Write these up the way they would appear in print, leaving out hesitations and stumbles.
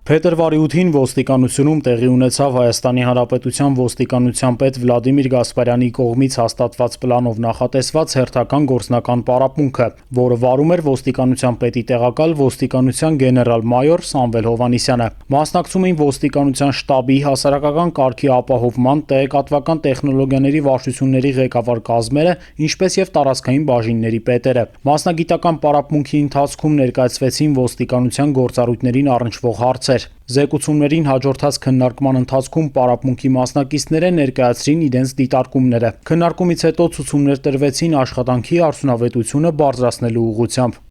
Փետրվարի 8-ին ոստիկանությունում տեղի ունեցավ Հայաստանի Հանրապետության ոստիկանության պետ Վլադիմիր Գասպարյանի կողմից հաստատված պլանով նախատեսված հերթական գործնական պարապմունքը, որը վարում էր ոստիկանության պետի տեղակալ ոստիկանության գեներալ-մայոր Սամվել Հովհաննիսյանը։ Մասնակցում էին ոստիկանության շտաբի, հասարակական կարգի ապահովման, տեղեկատվական տեխնոլոգիաների վարչությունների ղեկավար կազմերը, ինչպես եւ տարածքային բաժինների պետերը։ Մասնագիտական պարապմունքի ընթացքում ներկայացվեցին ոստիկանության գործառույթներին առնչվող հարցեր։ Զեկուցումներին հաջորդած քննարկման ընթացքում պարապմունքի մասնակիցները ներկայացրին իրենց դիտարկումները։ Քննարկումից հետո ցուցումներ տրվեցին աշխատանքի արդյունավետությունը բարձրացնելու ուղղությամբ։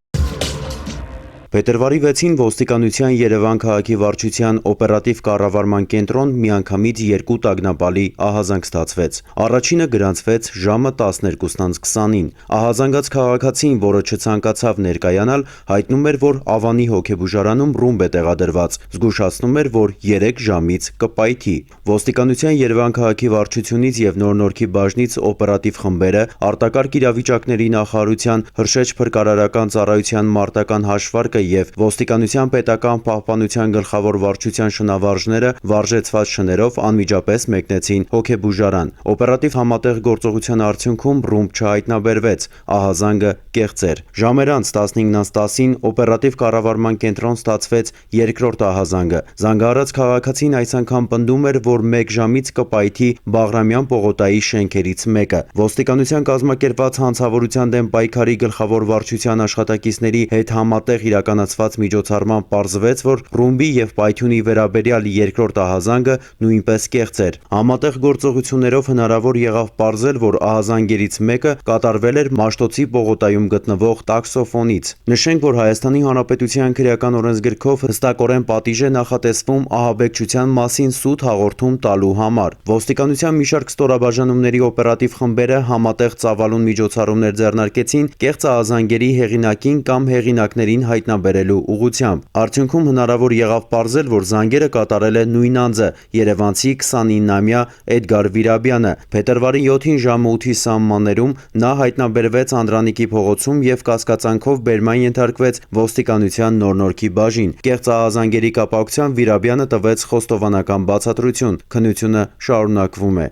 Փետրվարի 6-ին ոստիկանության Երևան քաղաքի վարչության օպերատիվ կառավարման կենտրոն միանգամից 2 տագնապալի ահազանգ ստացվեց։ Առաջինը գրանցվեց ժամը 12:20-ին։ Ահազանգած քաղաքացին, որը չցանկացավ ներկայանալ, հայտնում էր, որ Ավանի հոգեբուժարանում ռումբ է տեղադրված, զգուշացնում էր, որ 3 ժամից կպայթի։ Ոստիկանության Երևան քաղաքի վարչությունից եւ Նոր Նորքի բաժնից օպերատիվ խմբերը արտակարգ իրավիճակների նախարարության հրշեջ փրկարարական ծառայության մարտական հաշվարկը եւ ոստիկանության պետական պահպանության գլխավոր վարչության շնավարժները վարժեցված շներով անմիջապես մեկնեցին հոգեբուժարան։ Օպերատիվ համատեղ գործողության արդյունքում ռումբ չհայտնաբերվեց, ահազանգը կեղծ էր։ Ժամեր անց 15:10-ին օպերատիվ կառավարման կենտրոն ստացվեց երկրորդ ահազանգը։ Զանգահարած քաղաքացին այս անգամ պնդում էր, որ 1 ժամից կպայթի Բաղրամյան պողոտայի շենքերից մեկը։ Ոստիկանության կազմակերպված հանցավորության դեմ պայքարի գլխավոր վարչության աշխատակիցների հետ համատեղ իրականացված միջոցառման պարզվեց, որ ռումբի եւ պայթյունի վերաբերյալ երկրորդ ահազանգը նույնպես կեղծ էր։ Համատեղ գործողություններով հնարավոր եղավ պարզել, որ ահազանգերից մեկը կատարվել էր Մաշտոցի պողոտայում գտնվող տաքսոֆոնից։ Նշենք, որ Հայաստանի Հանրապետության քրեական օրենսգրքով հստակորեն պատիժ է նախատեսվում ահաբեկչության մասին սուտ հաղորդում տալու համար։ Ոստիկանության մի շարք ստորաբաժանումների օպերատիվ խմբերը համատեղ ծավալուն միջոցառումներ ձեռնարկեցին կեղծ ահազանգերի հեղինակին կամ հեղինակներին հայտնաբերելու ուղղությամբ։ Արդյունքում հնարավոր եղավ պարզել, որ զանգերը կատարել է նույն անձը՝ երևանցի 29-ամյա Էդգար Վիրաբյանը։ Փետրվարի 7-ին ժամը 8-ի սահմաններում նա հայտնաբերվեց Անդրանիկի փողոցում եւ կասկածանքով բերման ենթարկվեց ոստիկանության Նոր Նորքի բաժին։ Կեղծ ահազանգերի կապակցությամբ Վիրաբյանը տվեց խոստովանական բացատրություն։ Քննությունը շարունակվում է։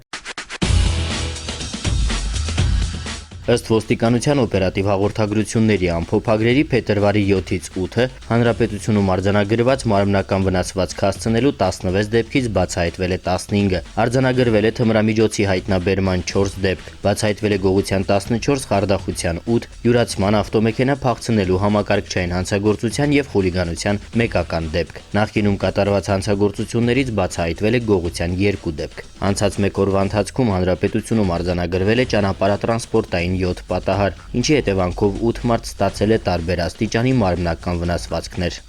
Ըստ ոստիկանության օպերատիվ հաղորդագրությունների ամփոփագրերի փետրվարի 7-ից 8-ը հանրապետությունում արձանագրված մարմնական վնասվածք հասցնելու 16 դեպքից բացահայտվել է 15-ը, արձանագրվել է թմրամիջոցի հայտնաբերման 4 դեպք, բացահայտվել է գողության 14, խարդախության 8, յուրացման ավտոմեքենա փախցնելու համակարգչային հանցագործության եւ խուլիգանության մեկական դեպք։ Նախկինում կատարված հանցագործություններից բացահայտվել է գողության 2 դեպք։ Անցած մեկ օրվա ընթացքում հանրապետությունում արձանագրվել է ճանապարհատրանսպորտային 7 պատահար, ինչի հետևանքով 8 մարդ ստացել է տարբեր աստիճանի մարմնական վնասվածքներ։